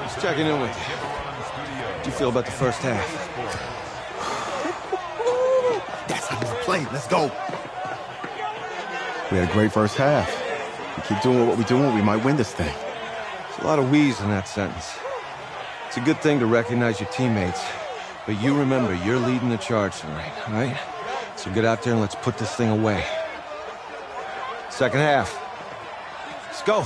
Just checking in with you. How'd you feel about the first half? That's how we play. Let's go. We had a great first half. We keep doing what we're doing, we might win this thing. There's a lot of we's in that sentence. It's a good thing to recognize your teammates, but you remember, you're leading the charge tonight, all right? So get out there and let's put this thing away. Second half. Let's go.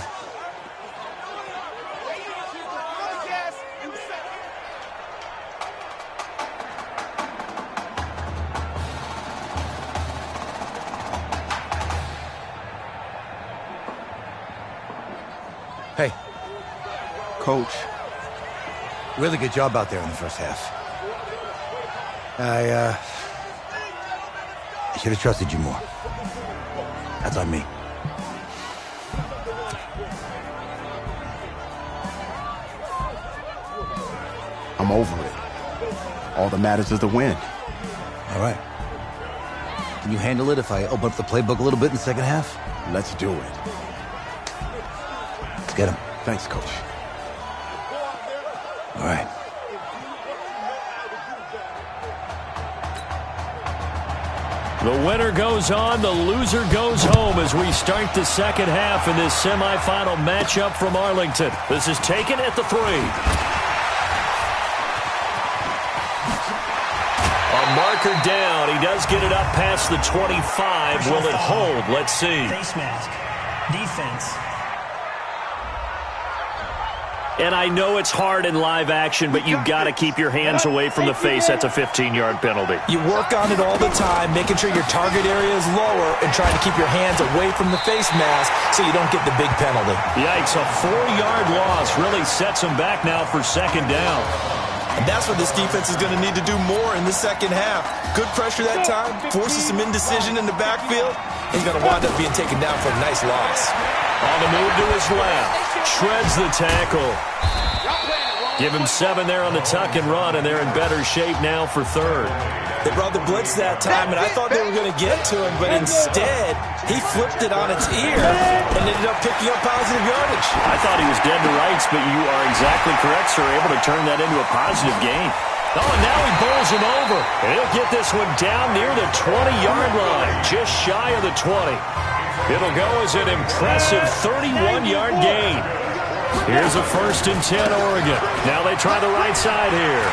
Hey. Coach. Really good job out there in the first half. I should have trusted you more. That's on me. I'm over it. All that matters is the win. All right. Can you handle it if I open up the playbook a little bit in the second half? Let's do it. Let's get him. Thanks, Coach. All right. The winner goes on, the loser goes home as we start the second half in this semifinal matchup from Arlington. This is taken at the 3. A marker down. He does get it up past the 25. Will it hold? Let's see. Face mask. Defense. And I know it's hard in live action, but you've got to keep your hands away from the face. That's a 15-yard penalty. You work on it all the time, making sure your target area is lower and trying to keep your hands away from the face mask so you don't get the big penalty. Yikes, a 4-yard loss really sets him back now for second down. And that's what this defense is going to need to do more in the second half. Good pressure that time, forces some indecision in the backfield. He's going to wind up being taken down for a nice loss. On the move to his left, shreds the tackle. Give him 7 there on the tuck and run, and they're in better shape now for third. They brought the blitz that time, and I thought they were going to get to him, but instead, he flipped it on its ear and ended up picking up positive yardage. I thought he was dead to rights, but you are exactly correct, sir. Able to turn that into a positive gain. Oh, and now he bowls him over. And he'll get this one down near the 20-yard line, just shy of the 20. It'll go as an impressive 31-yard gain. Here's a 1st and 10, Oregon. Now they try the right side here.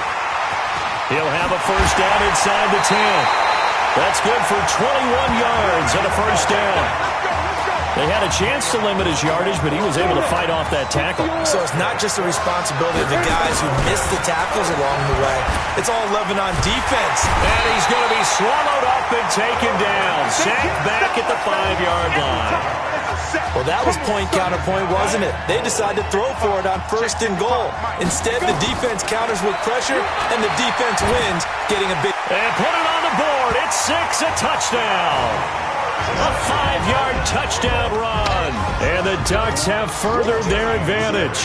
He'll have a first down inside the 10. That's good for 21 yards and a first down. They had a chance to limit his yardage, but he was able to fight off that tackle. So it's not just a responsibility of the guys who missed the tackles along the way. It's all Lebanon defense. And he's going to be swallowed up and taken down. Sacked back at the 5-yard line. Well, that was point counterpoint, wasn't it? They decided to throw for it on 1st and goal. Instead, the defense counters with pressure, and the defense wins, getting a big... And put it on the board. It's 6, a touchdown. A 5-yard touchdown run. And the Ducks have furthered their advantage.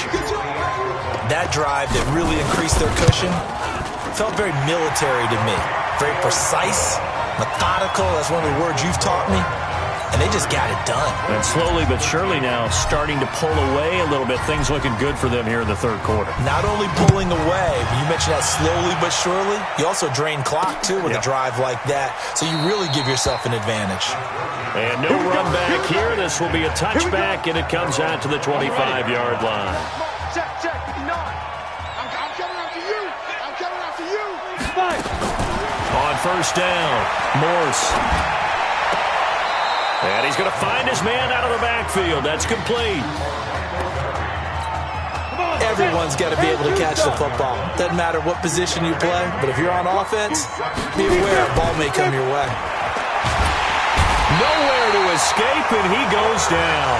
That drive that really increased their cushion felt very military to me. Very precise, methodical. That's one of the words you've taught me. And they just got it done. And slowly but surely now starting to pull away a little bit. Things looking good for them here in the third quarter. Not only pulling away, but you mentioned that slowly but surely. You also drain clock, too, with a drive like that. So you really give yourself an advantage. And no run back here. This will be a touchback, and it comes out to the 25-yard line. Check. I'm coming after you. I'm coming after you. On first down, Morse. And he's going to find his man out of the backfield. That's complete. Everyone's got to be able to catch the football. Doesn't matter what position you play, but if you're on offense, be aware a ball may come your way. Nowhere to escape, and he goes down.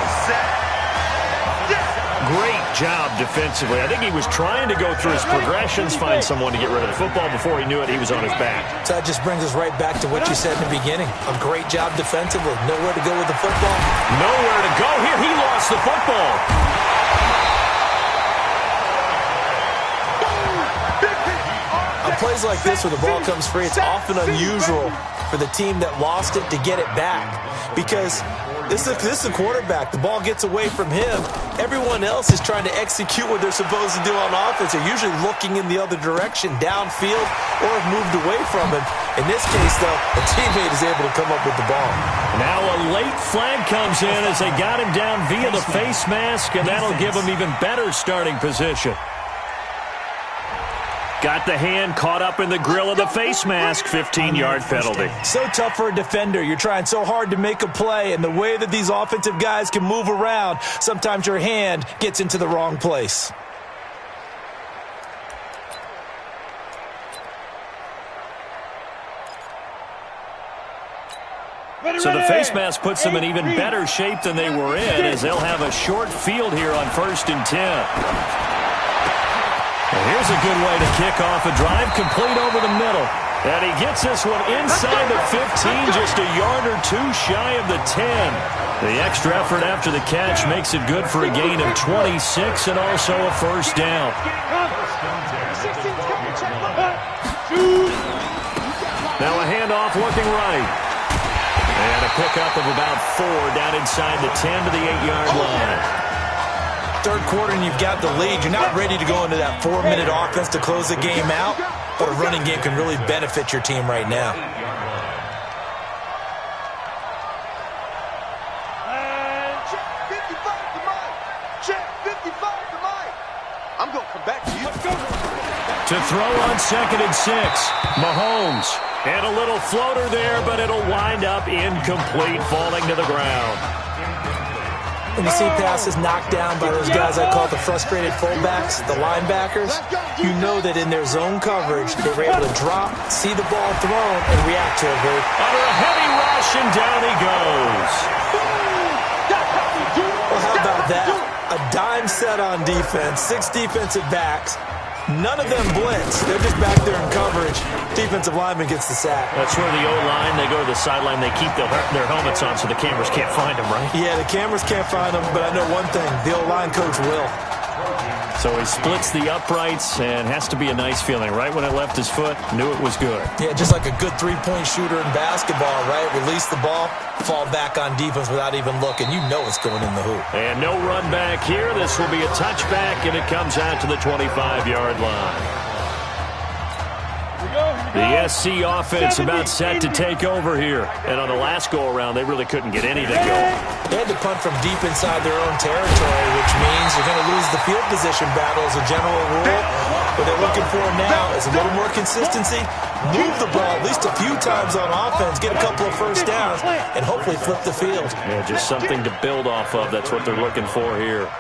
Great job defensively. I think he was trying to go through his progressions, find someone to get rid of the football. Before he knew it, he was on his back. So that just brings us right back to what you said in the beginning. A great job defensively. Nowhere to go with the football. Nowhere to go here. He lost the football. On plays like this where the ball comes free, it's often unusual for the team that lost it to get it back. Because This is a quarterback. The ball gets away from him. Everyone else is trying to execute what they're supposed to do on offense. They're usually looking in the other direction, downfield, or have moved away from him. In this case, though, a teammate is able to come up with the ball. Now a late flag comes in as they got him down via the face mask, and that'll give him even better starting position. Got the hand caught up in the grill of the face mask. 15-yard penalty. So tough for a defender. You're trying so hard to make a play, and the way that these offensive guys can move around, sometimes your hand gets into the wrong place. So the face mask puts them in even better shape than they were in, as they'll have a short field here on 1st and 10. And here's a good way to kick off a drive, complete over the middle. And he gets this one inside the 15, just a yard or two shy of the 10. The extra effort after the catch makes it good for a gain of 26 and also a first down. Now a handoff looking right. And a pickup of about 4 down inside the 10 to the 8-yard line. Third quarter and you've got the lead. You're not ready to go into that 4-minute offense to close the game out, but a running game can really benefit your team right now. Check 55 to Mike. Check 55 to Mike. I'm going to come back to you. Let's go. To throw on 2nd and 6. Mahomes. And a little floater there, but it'll wind up incomplete, falling to the ground. When you see passes knocked down by those guys I call the frustrated fullbacks, the linebackers, you know that in their zone coverage, they were able to drop, see the ball thrown, and react to it. Under a heavy rush, and down he goes. Well, how about that? A dime set on defense, 6 defensive backs. None of them blitz. They're just back there in coverage. Defensive lineman gets the sack. That's where the O-line, they go to the sideline, they keep their helmets on so the cameras can't find them, right? Yeah, the cameras can't find them, but I know one thing. The O-line coach will. So he splits the uprights, and has to be a nice feeling. Right when it left his foot, knew it was good. Yeah, just like a good three-point shooter in basketball, right? Release the ball, fall back on defense without even looking. You know it's going in the hoop. And no run back here. This will be a touchback, and it comes out to the 25-yard line. The SC offense about set to take over here. And on the last go-around, they really couldn't get anything going. They had to punt from deep inside their own territory, which means you're going to lose the field position battle as a general rule. What they're looking for now is a little more consistency, move the ball at least a few times on offense, get a couple of first downs, and hopefully flip the field. Yeah, just something to build off of. That's what they're looking for here.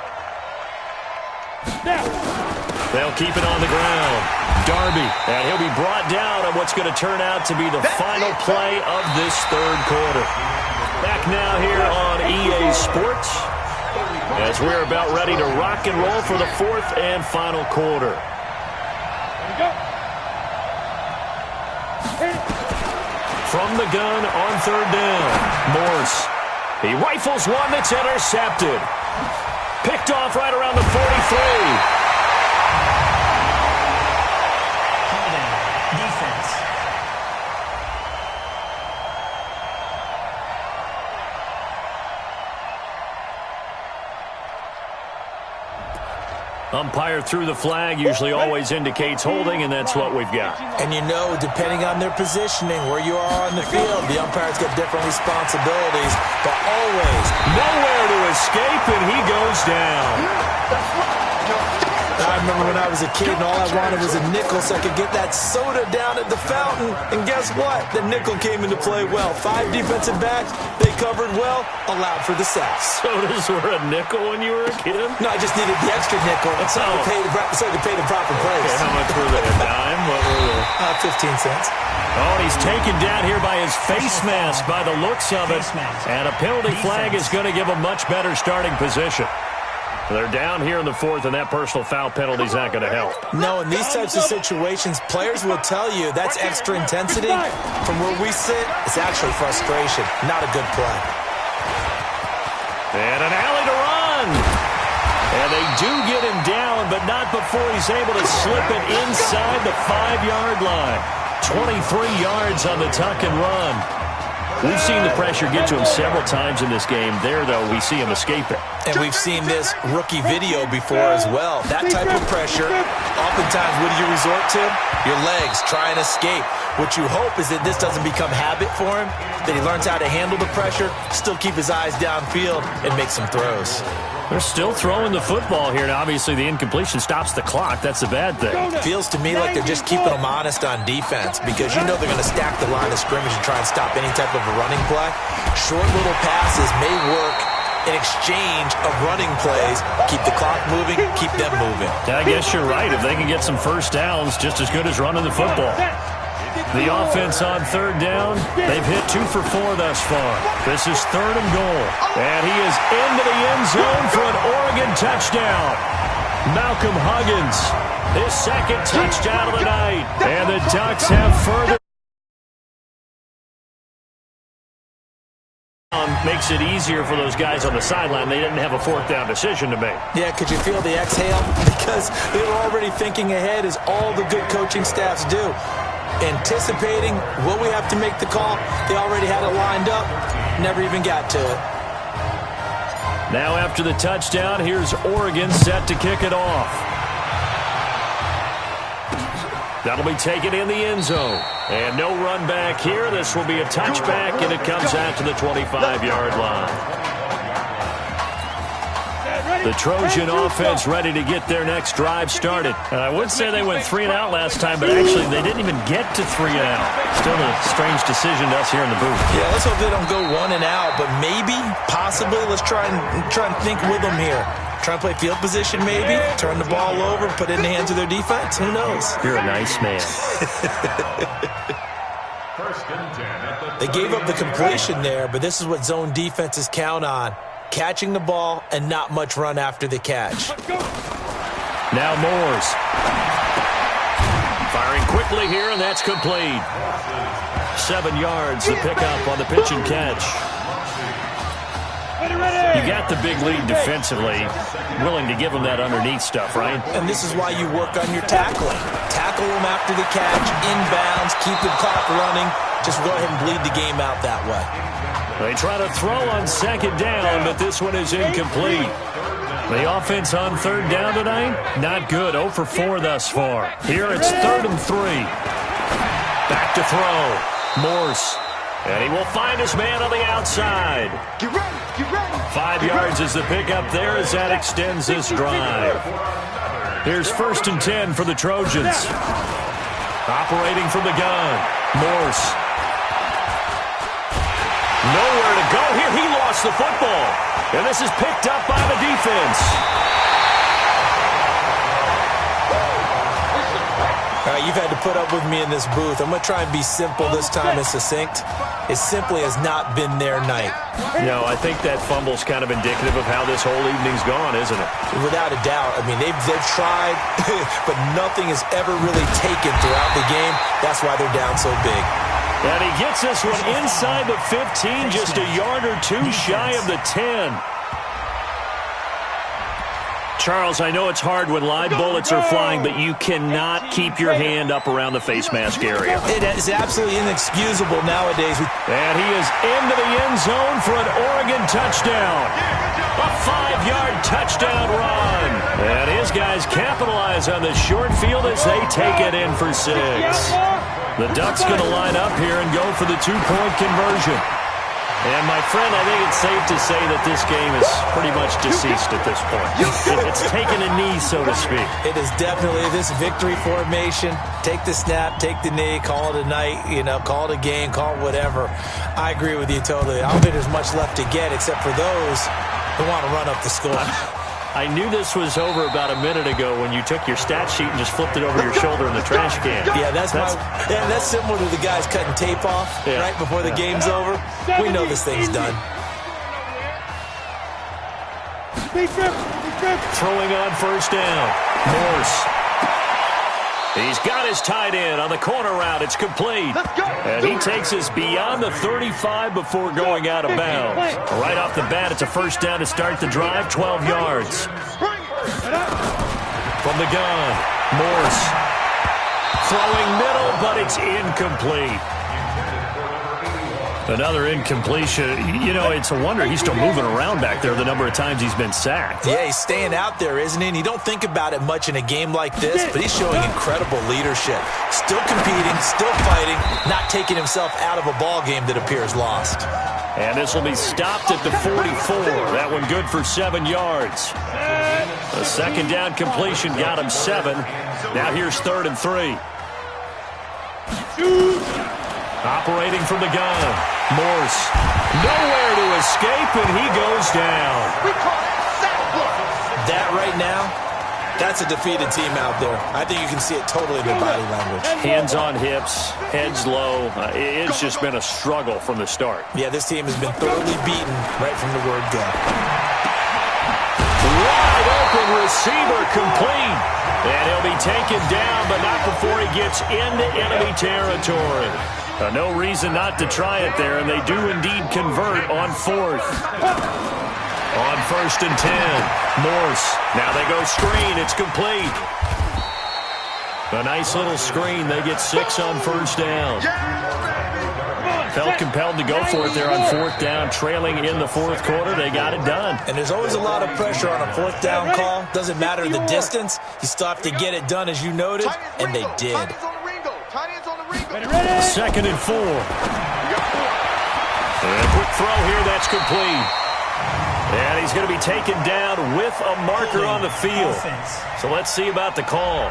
They'll keep it on the ground. Darby, and he'll be brought down on what's going to turn out to be the final play of this third quarter. Back now here on EA Sports as we're about ready to rock and roll for the 4th and final quarter. From the gun on 3rd down, Morse. He rifles one that's intercepted. Picked off right around the 43. Umpire threw the flag, usually always indicates holding, and that's what we've got. And you know, depending on their positioning, where you are on the field, the umpire's got different responsibilities, but always nowhere to escape, and he goes down. I remember when I was a kid and all I wanted was a nickel so I could get that soda down at the fountain. And guess what? The nickel came into play well. 5 defensive backs, they covered well, allowed for the sacks. Sodas were a nickel when you were a kid? No, I just needed the extra nickel so I could pay the proper price. Okay, how much were they? A dime? What were they? 15 cents. Oh, and he's taken down here by his face mask by the looks of it. And a penalty flag is going to give a much better starting position. They're down here in the 4th, and that personal foul penalty is not going to help. No, in these types of situations, players will tell you that's extra intensity. From where we sit, it's actually frustration, not a good play. And an alley to run. And they do get him down, but not before he's able to slip it inside the 5-yard line. 23 yards on the tuck and run. We've seen the pressure get to him several times in this game. There, though, we see him escape it. And we've seen this rookie video before as well. That type of pressure, oftentimes, what do you resort to? Your legs, try and escape. What you hope is that this doesn't become habit for him, that he learns how to handle the pressure, still keep his eyes downfield, and make some throws. They're still throwing the football here, and obviously the incompletion stops the clock. That's a bad thing. Feels to me like they're just keeping them honest on defense because you know they're going to stack the line of scrimmage and try and stop any type of a running play. Short little passes may work in exchange of running plays. Keep the clock moving, keep them moving. Yeah, I guess you're right. If they can get some first downs, just as good as running the football. The offense on third down, they've hit 2 for 4 thus far. This is 3rd and goal. And he is into the end zone for an Oregon touchdown. Malcolm Huggins, his 2nd touchdown of the night. And the Ducks have further. Makes it easier for those guys on the sideline. They didn't have a 4th down decision to make. Yeah, could you feel the exhale? Because they were already thinking ahead, as all the good coaching staffs do. Anticipating what we have to make the call. They already had it lined up. Never even got to it. Now after the touchdown, here's Oregon set to kick it off. That'll be taken in the end zone. And no run back here. This will be a touchback, and it comes out to the 25-yard line. The Trojan offense ready to get their next drive started. And I would say they went 3 and out last time, but actually they didn't even get to 3 and out. Still a strange decision to us here in the booth. Yeah, let's hope they don't go 1 and out, but maybe, possibly, let's try and think with them here. Try and play field position maybe, turn the ball over, put it in the hands of their defense. Who knows? You're a nice man. They gave up the completion there, but this is what zone defenses count on. Catching the ball and not much run after the catch. Now Moores. Firing quickly here, and that's complete. 7 yards, the pickup on the pitch and catch. You got the big lead defensively, willing to give them that underneath stuff, right? And this is why you work on your tackling. Tackle them after the catch, inbounds, keep the clock running. Just go ahead and bleed the game out that way. They try to throw on 2nd down, but this one is incomplete. The offense on 3rd down tonight, not good. 0 for 4 thus far. Here it's 3rd and 3. Back to throw. Morse. And he will find his man on the outside. Get ready, get ready. 5 yards is the pickup there as that extends this drive. Here's 1st and 10 for the Trojans. Operating from the gun. Morse. Nowhere to go here. He lost the football. And this is picked up by the defense. All right, you've had to put up with me in this booth. I'm going to try and be simple this time and succinct. It simply has not been their night. No, I think that fumble's kind of indicative of how this whole evening's gone, isn't it? Without a doubt. I mean, they've tried, but nothing has ever really taken throughout the game. That's why they're down so big. And he gets this one inside the 15, just a yard or 2 shy of the 10. Charles, I know it's hard when live bullets are flying, but you cannot keep your hand up around the face mask area. It is absolutely inexcusable nowadays. And he is into the end zone for an Oregon touchdown. A 5-yard touchdown run. And his guys capitalize on the short field as they take it in for 6. The Ducks going to line up here and go for the 2-point conversion. And, my friend, I think it's safe to say that this game is pretty much deceased at this point. It's taken a knee, so to speak. It is definitely this victory formation. Take the snap, take the knee, call it a night, call it a game, call it whatever. I agree with you totally. I don't think there's much left to get except for those who want to run up the score. I knew this was over about a minute ago when you took your stat sheet and just flipped it over your shoulder in the trash can. Yeah, that's similar to the guys cutting tape off right before the game's over. We know this thing's done. Throwing on 1st down. Morse. He's got his tight end on the corner route. It's complete. And he takes us beyond the 35 before going out of bounds. Right off the bat, it's a 1st down to start the drive, 12 yards. From the gun, Morse. Throwing middle, but it's incomplete. Another incompletion. You know, it's a wonder he's still moving around back there the number of times he's been sacked. Yeah, he's staying out there, isn't he? And you don't think about it much in a game like this, but he's showing incredible leadership. Still competing, still fighting, not taking himself out of a ball game that appears lost. And this will be stopped at the 44. That one good for 7 yards. The second down completion got him 7. Now here's 3rd and 3. Operating from the gun. Morse. Nowhere to escape, and he goes down. That right now, that's a defeated team out there. I think you can see it totally in their body language. Hands on hips, heads low. It's just been a struggle from the start. Yeah, this team has been thoroughly beaten right from the word go. Wide open receiver complete. And he'll be taken down, but not before he gets into enemy territory. No reason not to try it there, and they do indeed convert on 4th. On 1st and 10, Morse. Now they go screen. It's complete. A nice little screen. They get 6 on 1st down. Felt compelled to go for it there on 4th down, trailing in the 4th quarter. They got it done. And there's always a lot of pressure on a 4th down call. Doesn't matter the distance. You still have to get it done, as you noted, and they did. 2nd and 4. And a quick throw here. That's complete. And he's going to be taken down with a marker on the field. So let's see about the call.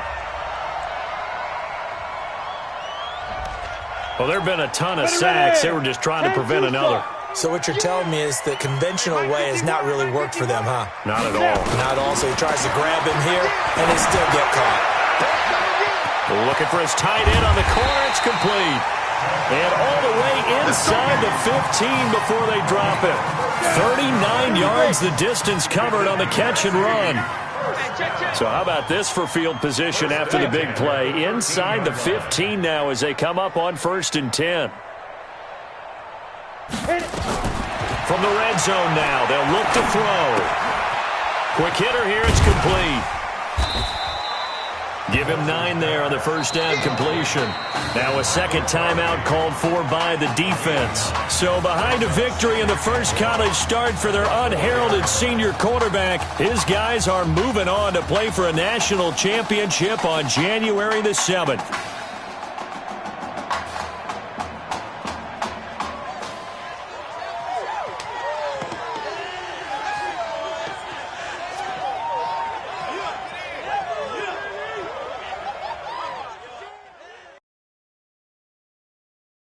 Well, there have been a ton of sacks. They were just trying to prevent another. So what you're telling me is the conventional way has not really worked for them, huh? Not at all. Not at all. So he tries to grab him here, and they still get caught. Looking for his tight end on the corner. It's complete. And all the way inside the 15 before they drop it. 39 yards the distance covered on the catch and run. So how about this for field position after the big play? Inside the 15 now as they come up on 1st and 10. From the red zone now, they'll look to throw. Quick hitter here, it's complete. Give him 9 there on the 1st down completion. Now a second timeout called for by the defense. So behind a victory in the first college start for their unheralded senior quarterback, his guys are moving on to play for a national championship on January the 7th.